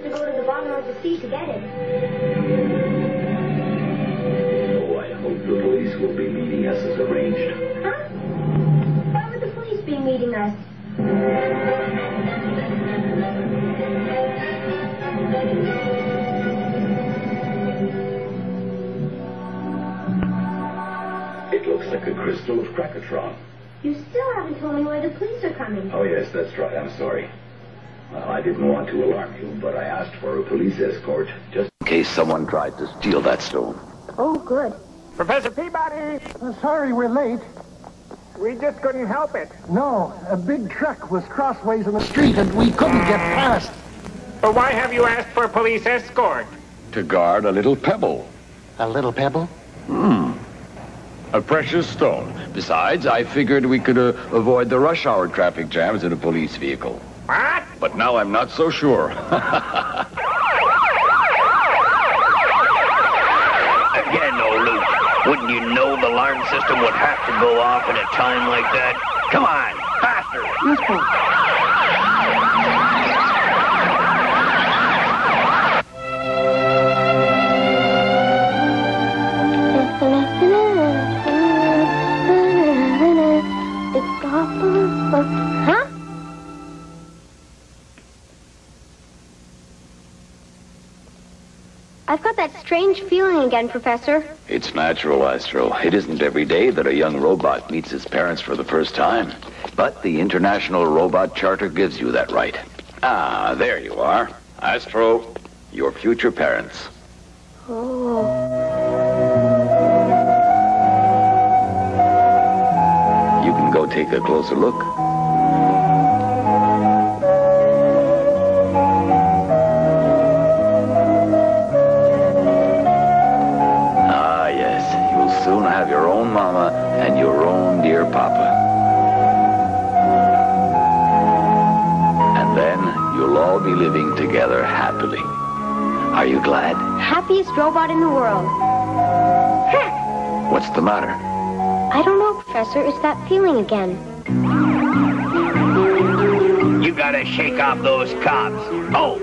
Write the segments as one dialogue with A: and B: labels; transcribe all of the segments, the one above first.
A: To go to the bottom of the sea to get it.
B: Oh, I hope the police will be meeting us as arranged.
A: Huh? Why would the police be meeting us?
B: It looks like a crystal of Krakatron.
A: You still haven't told me why the police are coming.
B: Oh, yes, that's right. I'm sorry. Well, I didn't want to alarm you, but I asked for a police escort just in case someone tried to steal that stone.
A: Oh, good.
C: Professor Peabody!
D: Sorry we're late.
C: We just couldn't help it.
D: No, a big truck was crossways in the street and we couldn't get past.
C: But why have you asked for a police escort?
E: To guard a little pebble.
D: A little pebble?
E: A precious stone. Besides, I figured we could avoid the rush hour traffic jams in a police vehicle.
C: What?
E: But now I'm not so sure.
F: Again, old Luke. Wouldn't you know the alarm system would have to go off at a time like that? Come on, faster!
D: Yes, sir.
A: Huh? I've got that strange feeling again, Professor.
B: It's natural, Astro. It isn't every day that a young robot meets his parents for the first time. But the International Robot Charter gives you that right. Ah, there you are. Astro, your future parents.
A: Oh.
B: You can go take a closer look. Ah, yes. You'll soon have your own mama and your own dear papa. And then you'll all be living together happily. Are you glad?
A: Happiest robot in the world.
B: What's the matter?
A: I don't know, Professor. It's that feeling again.
F: You gotta shake off those cops. Oh!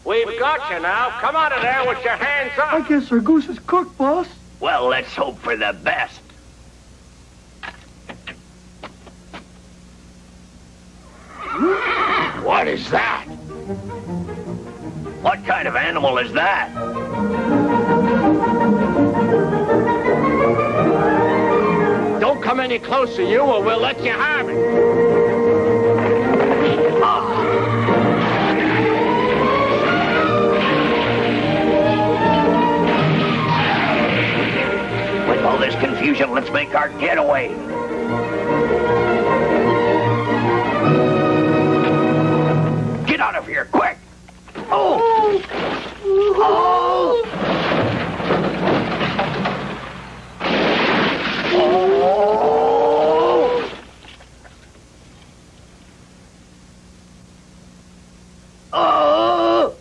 C: We've got you now. Come out of there with your hands
D: I
C: up.
D: guess our goose is cooked, boss.
F: Well, let's hope for the best. What is that? What kind of animal is that?
C: Don't come any closer, you, or we'll let you have it.
F: With all this confusion, let's make our getaway. Get out of here, quick! Oh! Oh! Oh! Oh!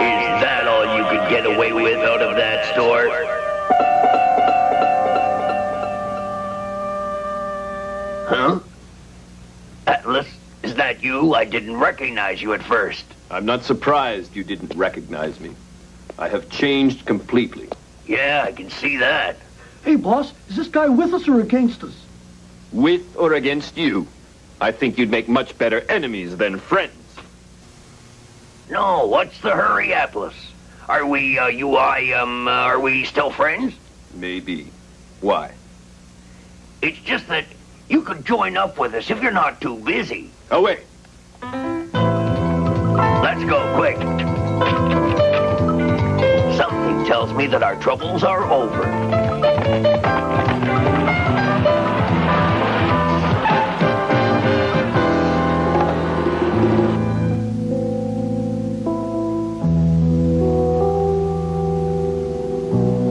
F: Is that all you could get away with out of that store? Huh? Atlas, is that you? I didn't recognize you at first.
G: I'm not surprised you didn't recognize me. I have changed completely.
F: Yeah, I can see that.
D: Hey, boss, is this guy with us or against us?
G: With or against you, I think you'd make much better enemies than friends.
F: No, what's the hurry, Atlas? Are we, are we still friends?
G: Maybe. Why?
F: It's just that you could join up with us if you're not too busy.
G: Oh, wait.
F: Let's go, quick. Something tells tells me that our troubles are over.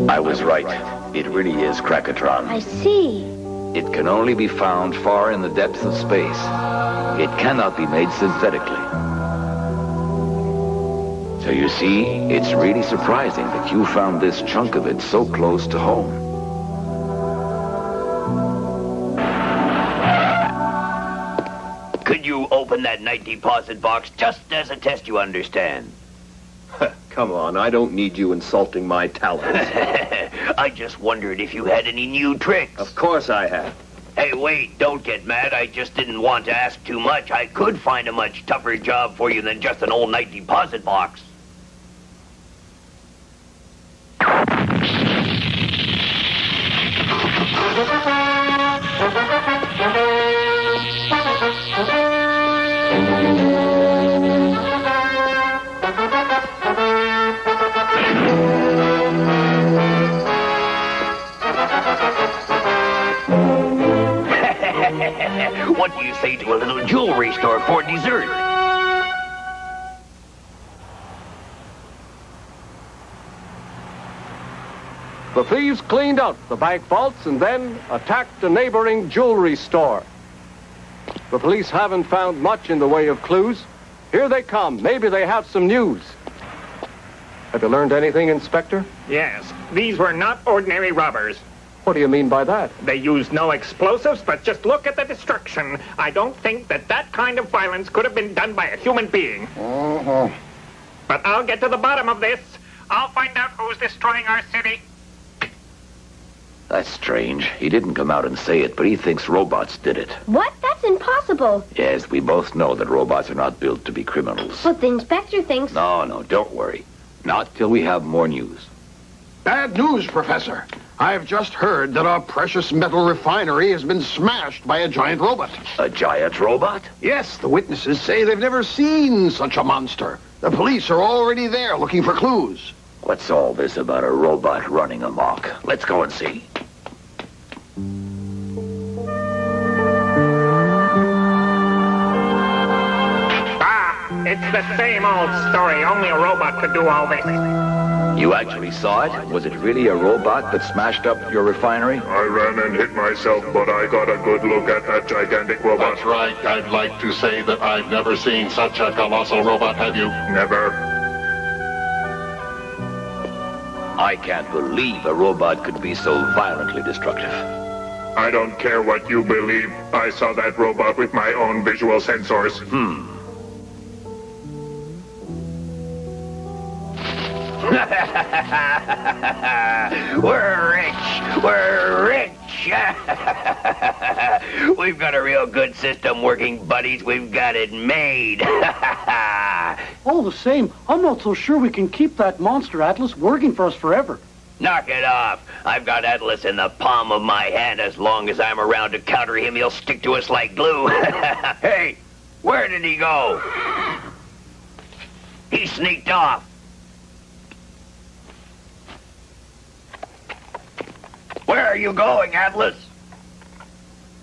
B: I was right. It really is Krakatron.
A: I see.
B: It can only be found far in the depths of space. It cannot be made synthetically. So you see, it's really surprising that you found this chunk of it so close to home.
F: Could you open that night deposit box just as a test, you understand?
G: Come on, I don't need you insulting my talents.
F: I just wondered if you had any new tricks.
G: Of course I have.
F: Hey, wait, don't get mad. I just didn't want to ask too much. I could find a much tougher job for you than just an old night deposit box. What do you say to a little jewelry store for dessert?
H: The thieves cleaned out the bank vaults and then attacked a neighboring jewelry store. The police haven't found much in the way of clues. Here they come. Maybe they have some news. Have you learned anything, Inspector?
C: Yes, these were not ordinary robbers.
H: What do you mean by that?
C: They used no explosives, but just look at the destruction. I don't think that kind of violence could have been done by a human being. But I'll get to the bottom of this. I'll find out who's destroying our city.
B: That's strange. He didn't come out and say it, but he thinks robots did it.
A: What? That's impossible.
B: Yes, we both know that robots are not built to be criminals.
A: But the inspector thinks...
B: No, don't worry. Not till we have more news.
D: Bad news, Professor. I've just heard that our precious metal refinery has been smashed by a giant robot.
B: A giant robot?
D: Yes, the witnesses say they've never seen such a monster. The police are already there looking for clues.
B: What's all this about a robot running amok? Let's go and see.
C: It's the same old story. Only a robot could do all this.
B: You actually saw it? Was it really a robot that smashed up your refinery?
I: I ran and hit myself, but I got a good look at that gigantic robot.
J: That's right. I'd like to say that I've never seen such a colossal robot, have you?
I: Never.
B: I can't believe a robot could be so violently destructive.
I: I don't care what you believe. I saw that robot with my own visual sensors.
F: We're rich! We're rich! We've got a real good system working, buddies. We've got it made.
K: All the same, I'm not so sure we can keep that monster Atlas working for us forever.
F: Knock it off. I've got Atlas in the palm of my hand. As long as I'm around to counter him, he'll stick to us like glue. Hey, where did he go? He sneaked off. Where are you going, Atlas?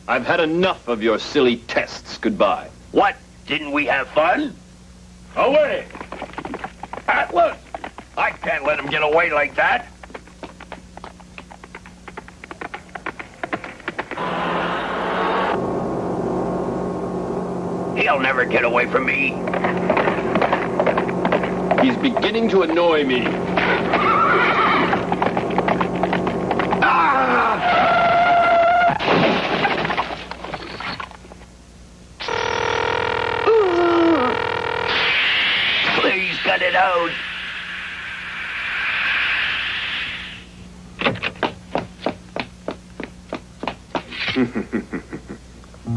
G: I've had enough of your silly tests. Goodbye.
F: What? Didn't we have fun? Away! Atlas! I can't let him get away like that. He'll never get away from me.
G: He's beginning to annoy me.
F: Please cut it out.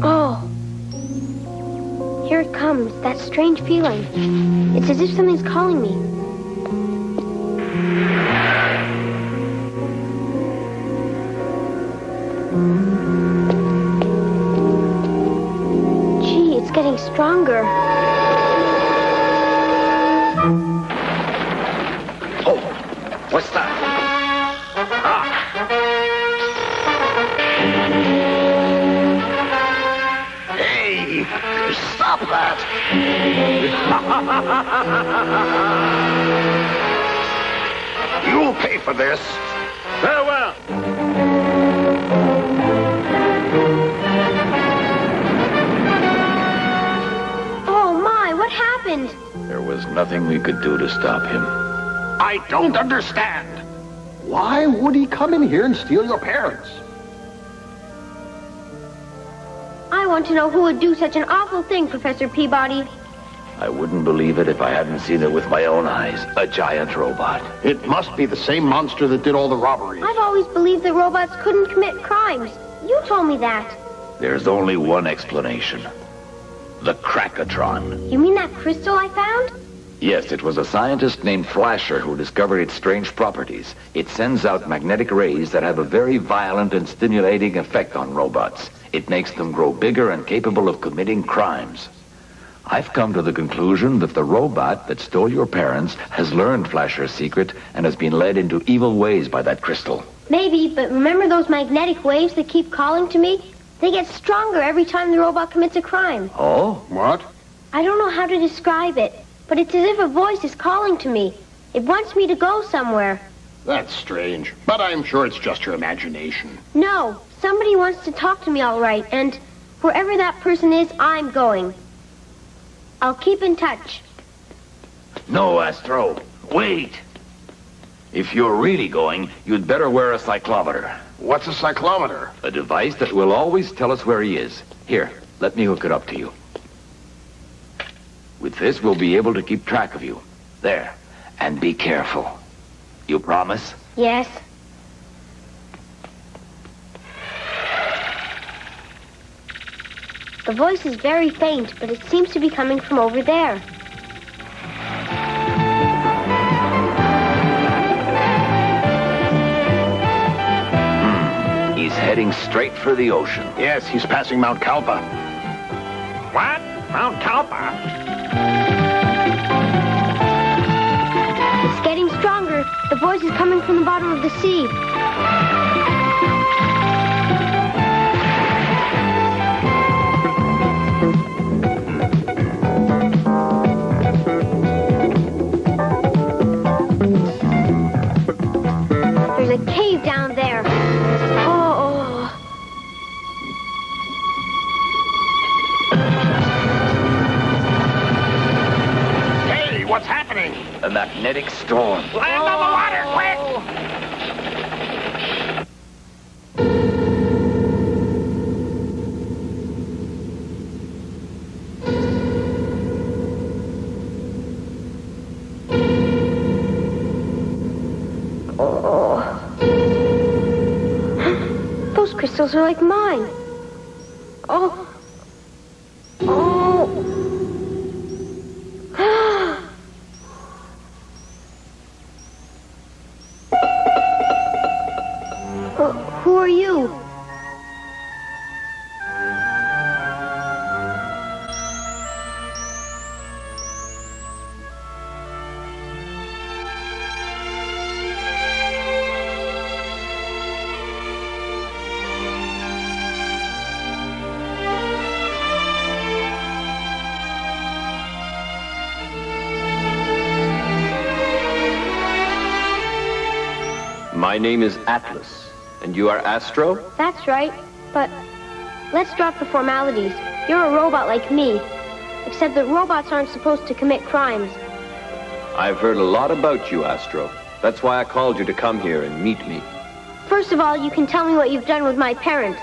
A: Oh. Here it comes, that strange feeling. It's as if something's calling me. Gee, it's getting stronger.
B: Oh, what's that?
D: You'll pay for this.
C: Farewell.
A: Oh, my, what happened?
B: There was nothing we could do to stop him.
D: I don't understand. Why would he come in here and steal your parents?
A: I want to know who would do such an awful thing, Professor Peabody.
B: I wouldn't believe it if I hadn't seen it with my own eyes. A giant robot.
D: It must be the same monster that did all the robberies.
A: I've always believed that robots couldn't commit crimes. You told me that.
B: There's only one explanation. The Krakatron.
A: You mean that crystal I found?
B: Yes, it was a scientist named Flasher who discovered its strange properties. It sends out magnetic rays that have a very violent and stimulating effect on robots. It makes them grow bigger and capable of committing crimes. I've come to the conclusion that the robot that stole your parents has learned Flasher's secret and has been led into evil ways by that crystal.
A: Maybe, but remember those magnetic waves that keep calling to me? They get stronger every time the robot commits a crime.
B: Oh?
D: What?
A: I don't know how to describe it, but it's as if a voice is calling to me. It wants me to go somewhere.
D: That's strange, but I'm sure it's just your imagination.
A: No, somebody wants to talk to me all right, and wherever that person is, I'm going. I'll keep in touch.
B: No, Astro. Wait. If you're really going, you'd better wear a cyclometer.
D: What's a cyclometer?
B: A device that will always tell us where he is. Here, let me hook it up to you. With this, we'll be able to keep track of you. There. And be careful. You promise?
A: Yes. The voice is very faint, but it seems to be coming from over there.
B: He's heading straight for the ocean.
D: Yes, he's passing Mount Kalpa.
C: What? Mount Kalpa?
A: It's getting stronger. The voice is coming from the bottom of the sea. There's a cave down there. Oh.
D: Hey, what's happening?
B: A magnetic storm.
C: Land on the water, quick!
A: Those crystals are like mine. Oh. Oh. Who are you?
G: My name is Atlas, and you are Astro?
A: That's right, but let's drop the formalities. You're a robot like me, except that robots aren't supposed to commit crimes.
G: I've heard a lot about you, Astro. That's why I called you to come here and meet me.
A: First of all, you can tell me what you've done with my parents.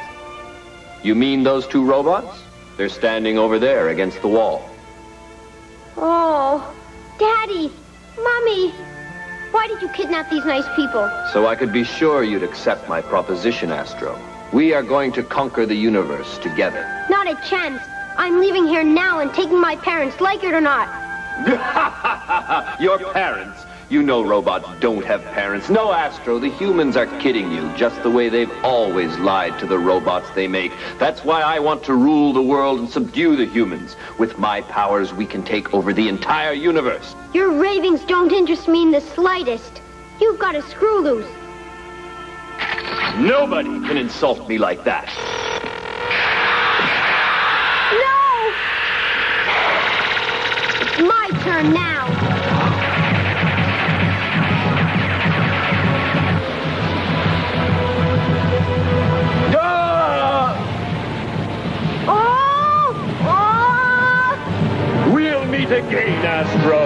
G: You mean those two robots? They're standing over there against the wall.
A: Oh, Daddy, Mommy, why did you kidnap these nice people?
G: So I could be sure you'd accept my proposition, Astro. We are going to conquer the universe together.
A: Not a chance. I'm leaving here now and taking my parents, like it or not.
G: Your parents? You know robots don't have parents. No, Astro, the humans are kidding you, just the way they've always lied to the robots they make. That's why I want to rule the world and subdue the humans. With my powers, we can take over the entire universe.
A: Your ravings don't interest me in the slightest. You've got a screw loose.
G: Nobody can insult me like that.
A: No! my turn now.
E: We'll meet again, Astro.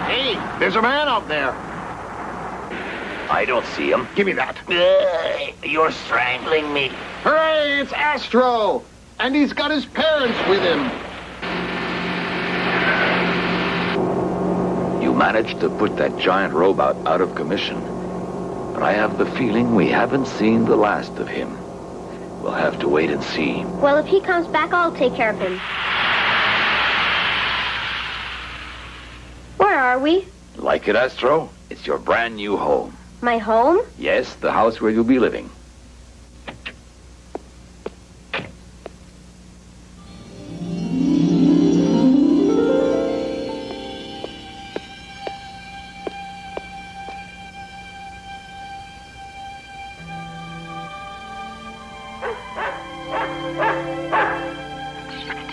D: Hey, there's a man out there.
F: I don't see him.
D: Give me that.
F: You're strangling me.
D: Hooray, it's Astro! And he's got his parents with him.
B: You managed to put that giant robot out of commission. But I have the feeling we haven't seen the last of him. We'll have to wait and see.
A: Well, if he comes back, I'll take care of him. Where are we?
B: Like it, Astro? It's your brand new home.
A: My home?
B: Yes, the house where you'll be living.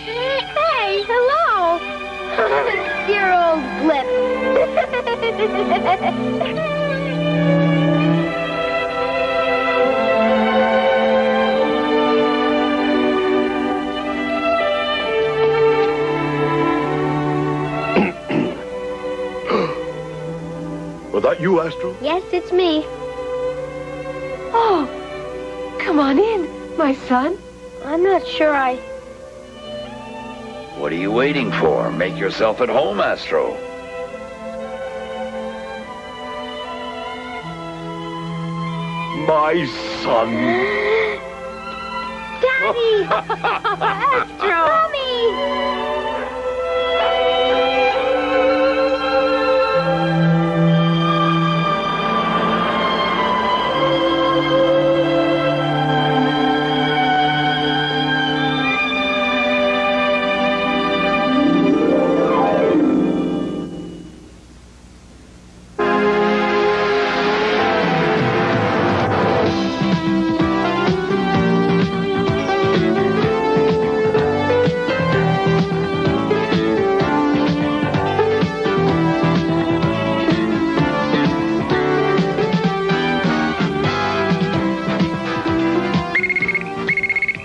A: Hey, hello. Dear old Blip.
E: Was that you, Astro?
A: Yes, it's me.
L: Oh, come on in, my son.
A: I'm not sure
B: What are you waiting for? Make yourself at home, Astro.
E: My son.
A: Daddy! Astro! Mommy!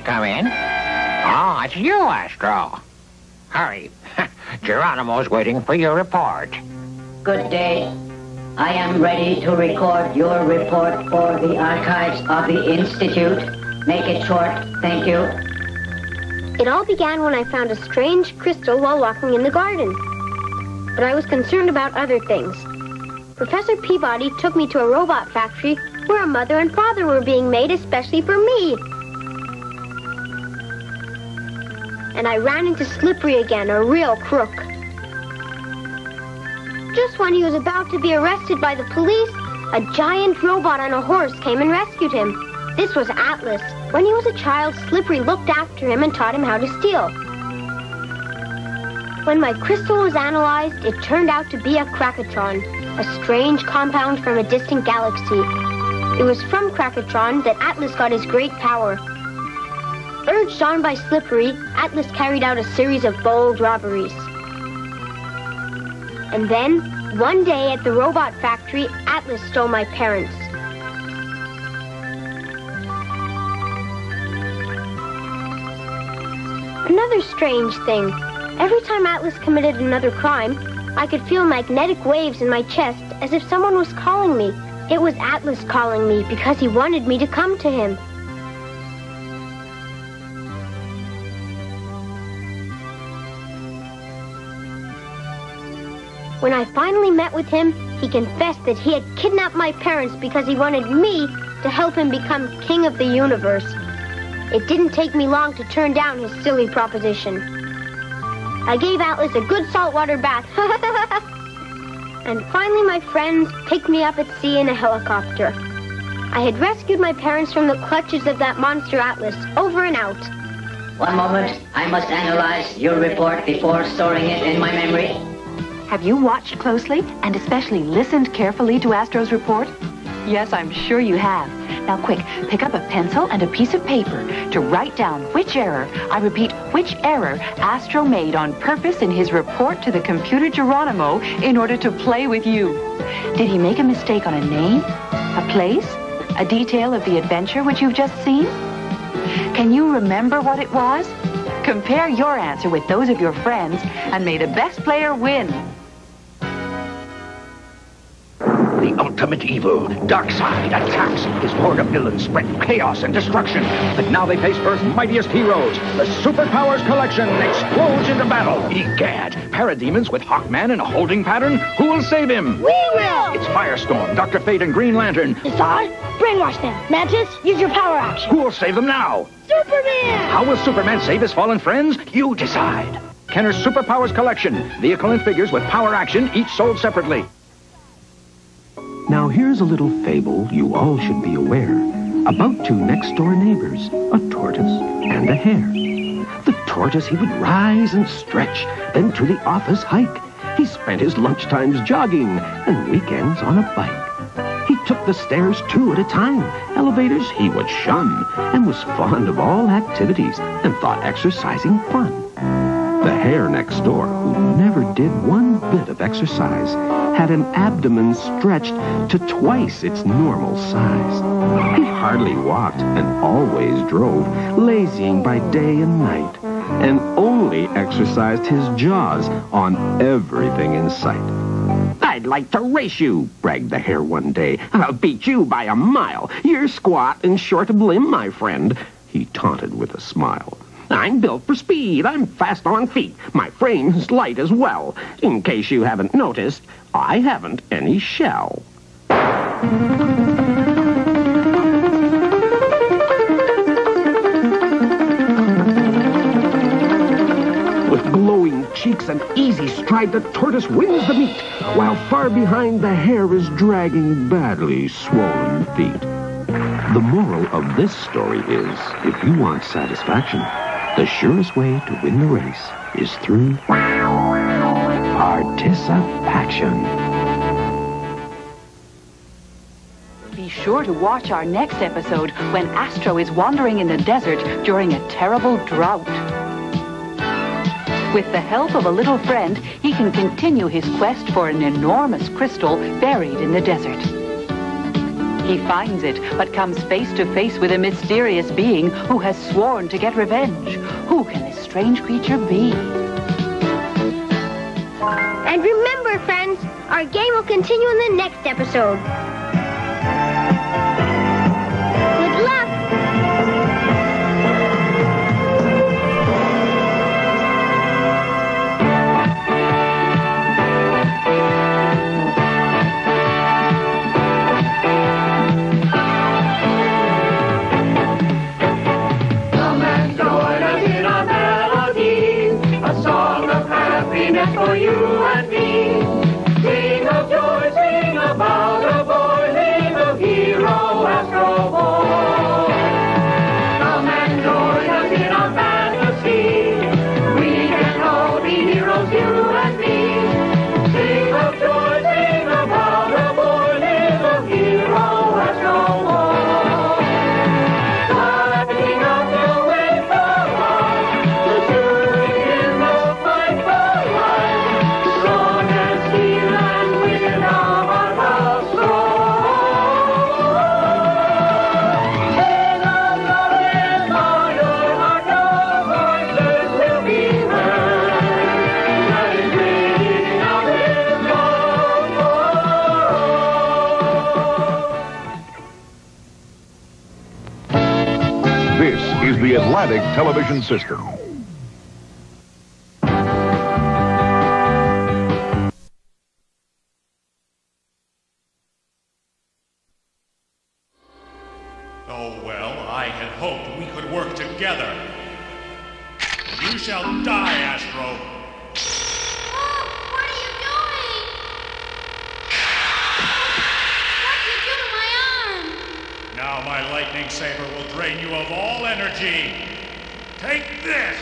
M: Come in. Oh, it's you, Astro. Hurry. Geronimo's waiting for your report.
N: Good day. I am ready to record your report for the archives of the Institute. Make it short, thank you.
A: It all began when I found a strange crystal while walking in the garden. But I was concerned about other things. Professor Peabody took me to a robot factory where a mother and father were being made especially for me. And I ran into Slippery again, a real crook. Just when he was about to be arrested by the police, a giant robot on a horse came and rescued him. This was Atlas. When he was a child, Slippery looked after him and taught him how to steal. When my crystal was analyzed, it turned out to be a Krakatron, a strange compound from a distant galaxy. It was from Krakatron that Atlas got his great power. Urged on by Slippery, Atlas carried out a series of bold robberies. And then, one day at the robot factory, Atlas stole my parents. Another strange thing. Every time Atlas committed another crime, I could feel magnetic waves in my chest as if someone was calling me. It was Atlas calling me because he wanted me to come to him. When I finally met with him, he confessed that he had kidnapped my parents because he wanted me to help him become king of the universe. It didn't take me long to turn down his silly proposition. I gave Atlas a good saltwater bath. And finally my friends picked me up at sea in a helicopter. I had rescued my parents from the clutches of that monster Atlas. Over and out.
N: One moment, I must analyze your report before storing it in my memory.
O: Have you watched closely and especially listened carefully to Astro's report? Yes, I'm sure you have. Now quick, pick up a pencil and a piece of paper to write down which error, I repeat, which error Astro made on purpose in his report to the computer Geronimo in order to play with you. Did he make a mistake on a name, a place, a detail of the adventure which you've just seen? Can you remember what it was? Compare your answer with those of your friends and may the best player win.
P: The ultimate evil, Darkseid, attacks. His horde of villains spread chaos and destruction. But now they face Earth's mightiest heroes. The Superpowers Collection explodes into battle. Egad, parademons with Hawkman in a holding pattern? Who will save him?
Q: We will!
P: It's Firestorm, Dr. Fate, and Green Lantern.
Q: Decide? Brainwash them. Mantis, use your power action.
P: Who will save them now?
Q: Superman!
P: How will Superman save his fallen friends? You decide. Kenner's Superpowers Collection. Vehicle and figures with power action, each sold separately.
R: Now here's a little fable you all should be aware about two next-door neighbors, a tortoise and a hare. The tortoise, he would rise and stretch, then to the office hike. He spent his lunchtimes jogging and weekends on a bike. He took the stairs 2 at a time. Elevators he would shun and was fond of all activities and thought exercising fun. The hare next door, who never did one bit of exercise, had an abdomen stretched to twice its normal size. He hardly walked and always drove, lazying by day and night, and only exercised his jaws on everything in sight. "I'd like to race you," bragged the hare one day. "I'll beat you by a mile. You're squat and short of limb, my friend," he taunted with a smile. "I'm built for speed. I'm fast on feet. My frame's light as well. In case you haven't noticed, I haven't any shell." With glowing cheeks and easy stride, the tortoise wins the meet, while far behind the hare is dragging badly swollen feet. The moral of this story is, if you want satisfaction, the surest way to win the race is through participation.
O: Be sure to watch our next episode when Astro is wandering in the desert during a terrible drought. With the help of a little friend, he can continue his quest for an enormous crystal buried in the desert. He finds it, but comes face to face with a mysterious being who has sworn to get revenge. Who can this strange creature be?
A: And remember, friends, our game will continue in the next episode. Good luck!
Q: For you and me, sing of joy, sing about a boy, little hero, Astroboy. Come and join us in our fantasy. We can all be heroes, you and me. Sing of joy, sing about a boy, little hero, Astroboy. Lighting up the way for us, pursuing in the fight for
S: This is the Atlantic Television System.
T: Oh, well, I had hoped we could work together. You shall die, Astro.
Q: What are you doing? What did you do to my arm?
T: Now my lightning saber will drain you of all energy. Take this!